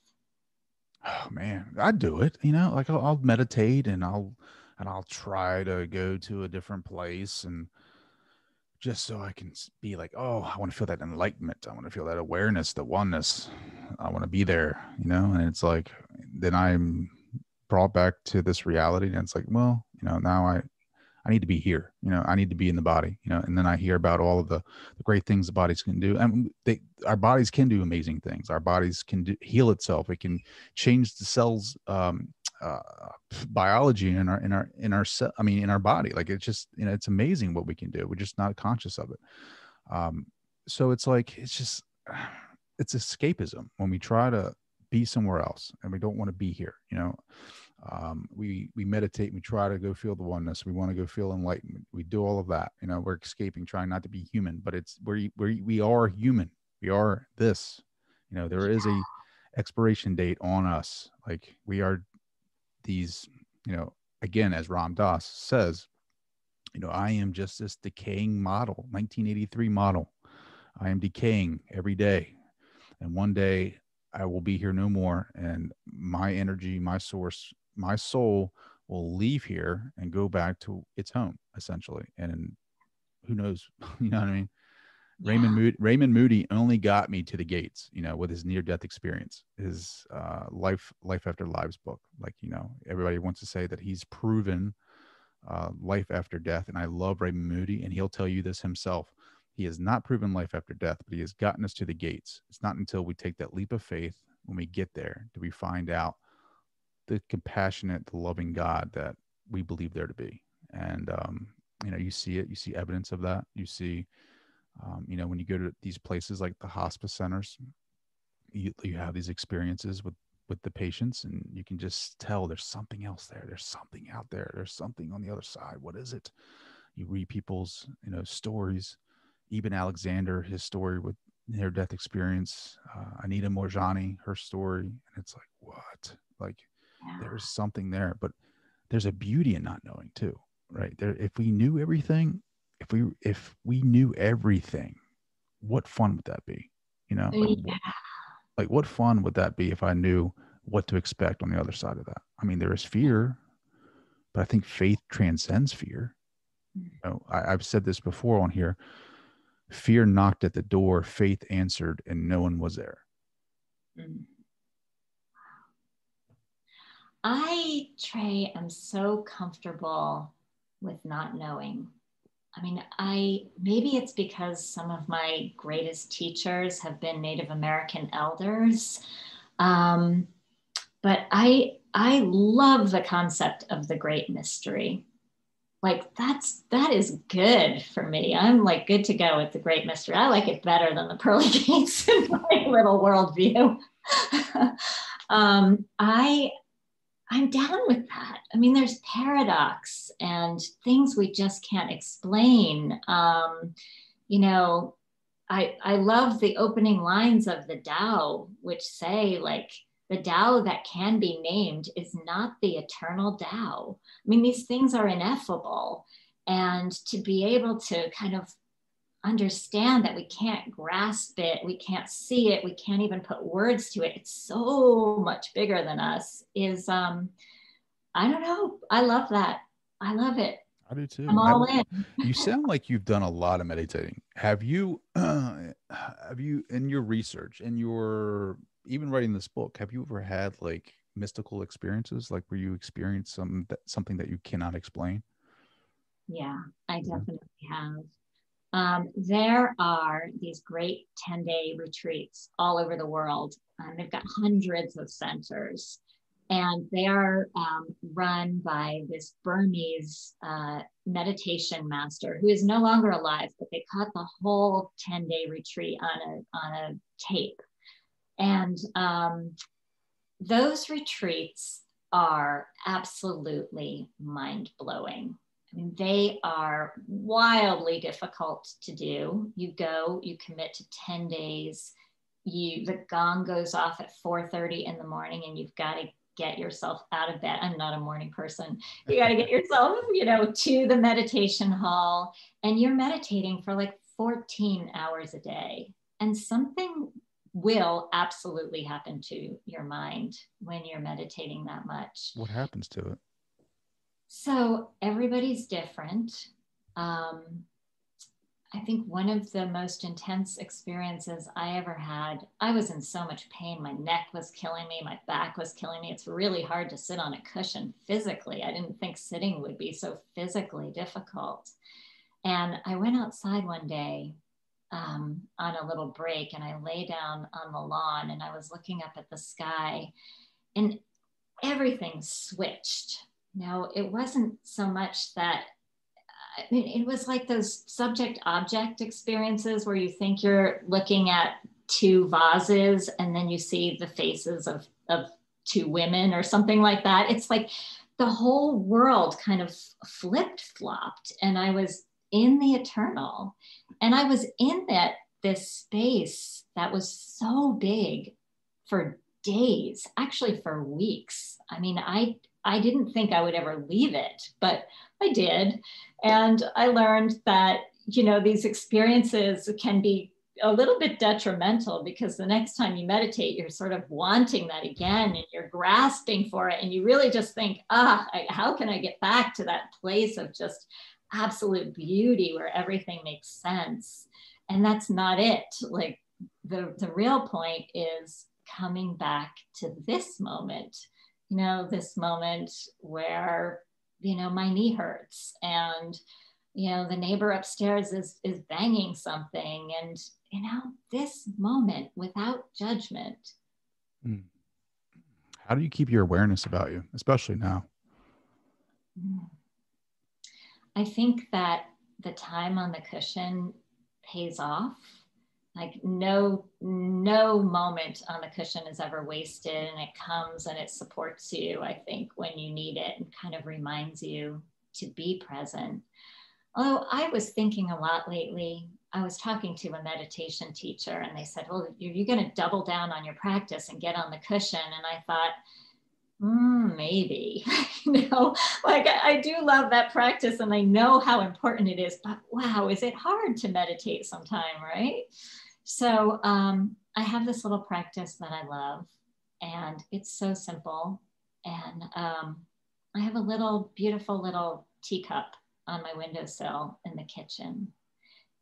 Oh man, I do it. Like I'll meditate and I'll try to go to a different place, and just so I can be like, oh, I want to feel that enlightenment. I want to feel that awareness, the oneness. I want to be there, and it's like, then I'm brought back to this reality, and it's like, well, now I need to be here, I need to be in the body, and then I hear about all of the great things the bodies can do. And our bodies can do amazing things. Our bodies can heal itself. It can change the cells, biology in our body. Like, it's just, it's amazing what we can do. We're just not conscious of it. So it's like, it's escapism when we try to be somewhere else and we don't want to be here, we meditate, we try to go feel the oneness. We want to go feel enlightenment. We do all of that. We're escaping, trying not to be human, but it's we are human. We are this, there is a expiration date on us. Like, we are these, again, as Ram Dass says, I am just this decaying model, 1983 model. I am decaying every day. And one day I will be here no more. And my energy, my source, my soul will leave here and go back to its home, essentially. And who knows, you know what I mean? Yeah. Raymond Moody only got me to the gates, with his near-death experience, his life after lives book. Like, everybody wants to say that he's proven life after death. And I love Raymond Moody, and he'll tell you this himself. He has not proven life after death, but he has gotten us to the gates. It's not until we take that leap of faith, when we get there, do we find out the compassionate, the loving God that we believe there to be. And, you see it, you see evidence of that. You see, when you go to these places like the hospice centers, you have these experiences with the patients, and you can just tell there's something else there. There's something out there. There's something on the other side. What is it? You read people's, stories. Eben Alexander, his story with near-death experience, Anita Morjani, her story. And it's like, what? Like, there's something there, but there's a beauty in not knowing too, right? There, if we knew everything, if we knew everything, what fun would that be? Like what fun would that be if I knew what to expect on the other side of that? There is fear, but I think faith transcends fear. I've said this before on here. Fear knocked at the door, faith answered, and no one was there. I, Trey, am so comfortable with not knowing. I mean, maybe it's because some of my greatest teachers have been Native American elders. But I love the concept of the great mystery. Like that is good for me. I'm like good to go with the great mystery. I like it better than the pearly gates in my little worldview. I'm down with that. I mean, there's paradox and things we just can't explain. You know, I love the opening lines of the Tao, which say like, the Tao that can be named is not the eternal Tao. I mean, these things are ineffable. And to be able to kind of understand that we can't grasp it, we can't see it, we can't even put words to it, it's so much bigger than us, is, I don't know, I love that. I love it. I do too. I'm all in. You sound like you've done a lot of meditating. Have you in your research, in your, even writing this book, have you ever had like mystical experiences, like where you experienced something that you cannot explain? Yeah, I definitely have. There are these great 10-day retreats all over the world. They've got hundreds of centers, and they are run by this Burmese meditation master who is no longer alive, but they cut the whole 10-day retreat on a tape. And those retreats are absolutely mind-blowing. I mean, they are wildly difficult to do. You go, you commit to 10 days, the gong goes off at 4:30 in the morning, and you've got to get yourself out of bed. I'm not a morning person. You got to get yourself, to the meditation hall, and you're meditating for like 14 hours a day. And something will absolutely happen to your mind when you're meditating that much. What happens to it? So everybody's different. I think one of the most intense experiences I ever had, I was in so much pain. My neck was killing me. My back was killing me. It's really hard to sit on a cushion physically. I didn't think sitting would be so physically difficult. And I went outside one day on a little break, and I lay down on the lawn, and I was looking up at the sky, and everything switched. Now, it wasn't so much that, I mean, it was like those subject-object experiences where you think you're looking at two vases and then you see the faces of two women or something like that. It's like the whole world kind of flipped-flopped, and I was in the eternal. And I was in this space that was so big for days, actually for weeks. I mean, I didn't think I would ever leave it, but I did. And I learned that, these experiences can be a little bit detrimental, because the next time you meditate, you're sort of wanting that again, and you're grasping for it. And you really just think, how can I get back to that place of just absolute beauty where everything makes sense? And that's not it. Like the real point is coming back to this moment, this moment where, my knee hurts, and, the neighbor upstairs is banging something, and, this moment without judgment. How do you keep your awareness about you, especially now? I think that the time on the cushion pays off. Like no moment on the cushion is ever wasted, and it comes and it supports you, I think, when you need it, and kind of reminds you to be present. Although I was thinking a lot lately, I was talking to a meditation teacher, and they said, well, you're going to double down on your practice and get on the cushion. And I thought, maybe, like I do love that practice, and I know how important it is, but wow, is it hard to meditate sometime, right? So I have this little practice that I love, and it's so simple. And I have a beautiful little teacup on my windowsill in the kitchen.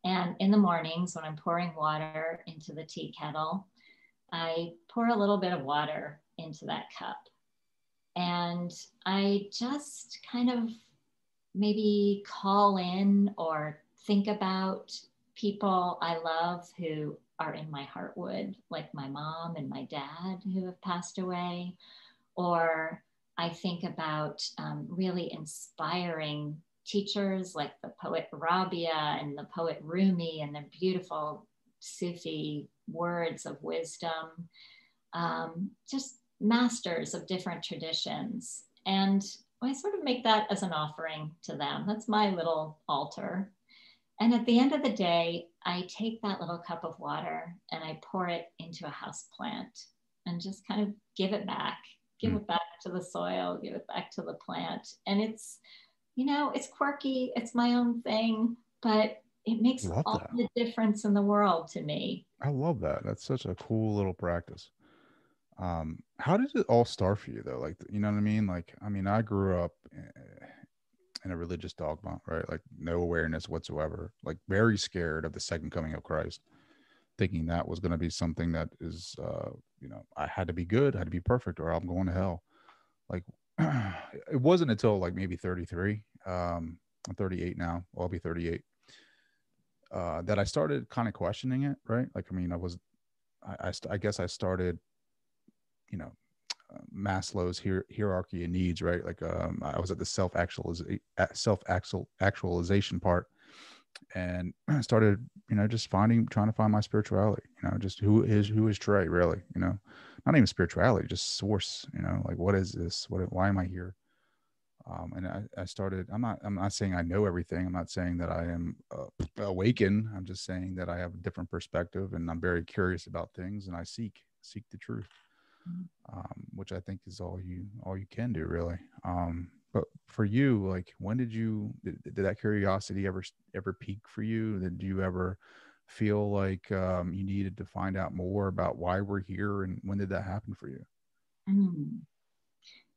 And in the mornings when I'm pouring water into the tea kettle, I pour a little bit of water into that cup. And I just kind of maybe call in or think about people I love who are in my Heartwood, like my mom and my dad who have passed away. Or I think about really inspiring teachers like the poet Rabia and the poet Rumi and their beautiful Sufi words of wisdom, just masters of different traditions. And I sort of make that as an offering to them. That's my little altar. And at the end of the day, I take that little cup of water and I pour it into a house plant and just kind of give it back to the soil, give it back to the plant. And it's, it's quirky, it's my own thing, but it makes all the difference in the world to me. I love that. That's such a cool little practice. How did it all start for you though? Like, you know what I mean? Like, I mean, I grew up in a religious dogma, right? Like no awareness whatsoever, like very scared of the second coming of Christ, thinking that was going to be something that is, I had to be good, I had to be perfect, or I'm going to hell. Like, it wasn't until like maybe 33, I'm 38 now, I'll be 38, that I started kind of questioning it, right? Like, I mean, I guess I started, Maslow's hierarchy of needs, right? Like, I was at the self-actualization part, and I started, just trying to find my spirituality, just who is Trey really, not even spirituality, just source, like, what is this? Why am I here? And I started, I'm not saying I know everything. I'm not saying that I am awakened. I'm just saying that I have a different perspective and I'm very curious about things, and I seek the truth. Which I think is all you can do, really. But for you, like, when did that curiosity ever peak for you? Did you ever feel like you needed to find out more about why we're here, and when did that happen for you?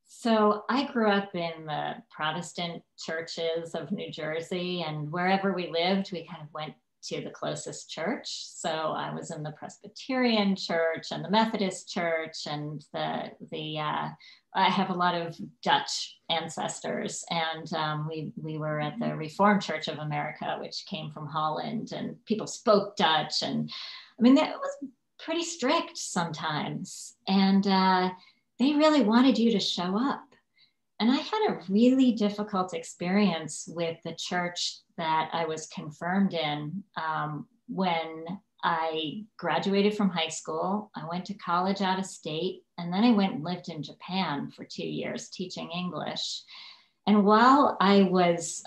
So I grew up in the Protestant churches of New Jersey, and wherever we lived, we kind of went to the closest church. So I was in the Presbyterian church and the Methodist church, and I have a lot of Dutch ancestors, and we were at the Reformed Church of America, which came from Holland, and people spoke Dutch, and I mean, that was pretty strict sometimes, and they really wanted you to show up. And I had a really difficult experience with the church that I was confirmed in when I graduated from high school. I went to college out of state, and then I went and lived in Japan for 2 years teaching English. And while I was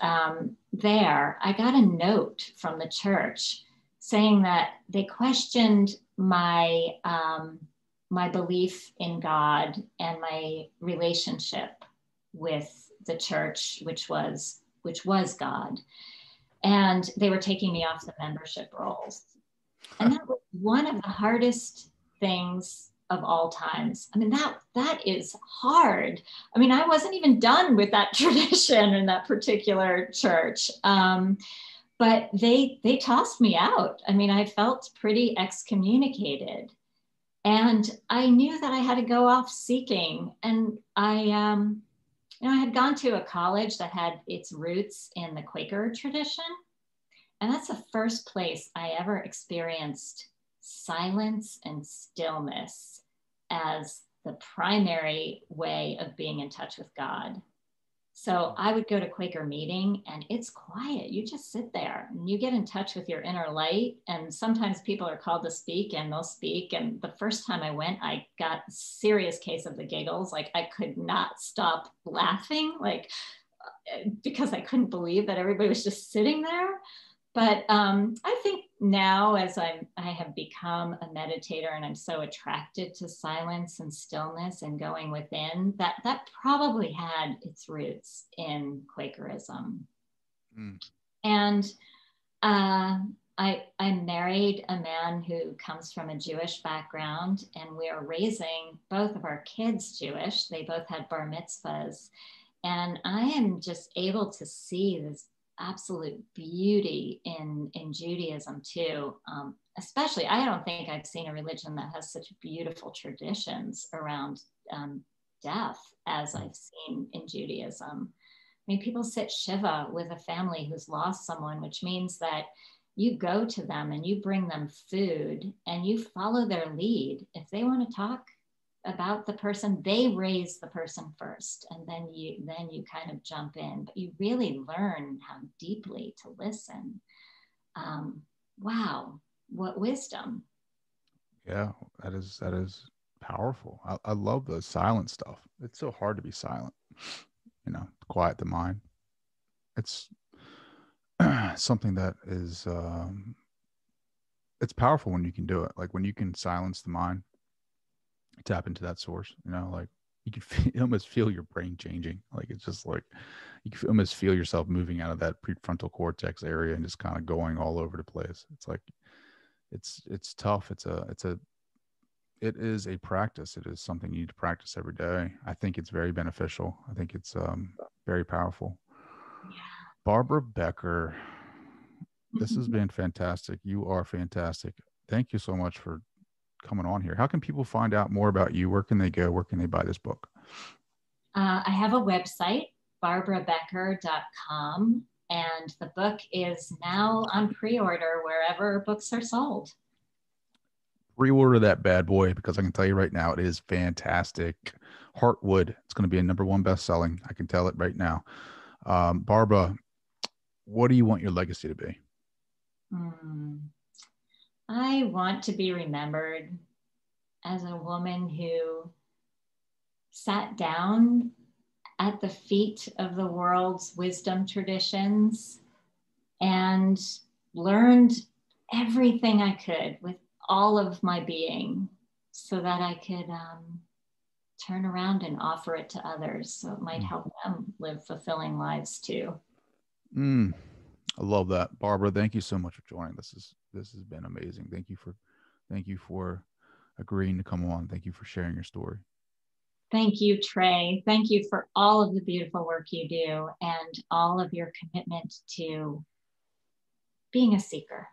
there, I got a note from the church saying that they questioned my belief in God and my relationship with the church, which was God. And they were taking me off the membership rolls. And that was one of the hardest things of all times. I mean, that is hard. I mean, I wasn't even done with that tradition in that particular church. But they tossed me out. I mean, I felt pretty excommunicated. And I knew that I had to go off seeking. And I had gone to a college that had its roots in the Quaker tradition. And that's the first place I ever experienced silence and stillness as the primary way of being in touch with God. So I would go to Quaker meeting and it's quiet. You just sit there and you get in touch with your inner light. And sometimes people are called to speak and they'll speak. And the first time I went, I got a serious case of the giggles. Like, I could not stop laughing, like, because I couldn't believe that everybody was just sitting there. But I think now, as I have become a meditator and I'm so attracted to silence and stillness and going within, that probably had its roots in Quakerism. And I married a man who comes from a Jewish background, and we are raising both of our kids Jewish. They both had bar mitzvahs. And I am just able to see this absolute beauty in Judaism too. Especially, I don't think I've seen a religion that has such beautiful traditions around death as I've seen in Judaism. I mean, people sit Shiva with a family who's lost someone, which means that you go to them and you bring them food and you follow their lead. If they want to talk about the person, they raise the person first, and then you kind of jump in, but you really learn how deeply to listen. Wow, what wisdom. Yeah, that is powerful. I love the silent stuff. It's so hard to be silent, quiet the mind. It's something that is, it's powerful when you can do it. Like when you can silence the mind, tap into that source, like you can almost feel your brain changing. Like it's just like, you can almost feel yourself moving out of that prefrontal cortex area and just kind of going all over the place. It's like, it's tough. It is a practice. It is something you need to practice every day. I think it's very beneficial. I think it's very powerful. Yeah. Barbara Becker, this has been fantastic. You are fantastic. Thank you so much for coming on here. How can people find out more about you? Where can they go? Where can they buy this book? I have a website, barbarabecker.com, and the book is now on pre-order wherever books are sold. Pre-order that bad boy, because I can tell you right now, it is fantastic. Heartwood, it's going to be a #1 best-selling. I can tell it right now. Barbara, what do you want your legacy to be? I want to be remembered as a woman who sat down at the feet of the world's wisdom traditions and learned everything I could with all of my being so that I could turn around and offer it to others so it might help them live fulfilling lives too. I love that. Barbara, thank you so much for joining. This has been amazing. Thank you for agreeing to come on. Thank you for sharing your story. Thank you, Trey. Thank you for all of the beautiful work you do and all of your commitment to being a seeker.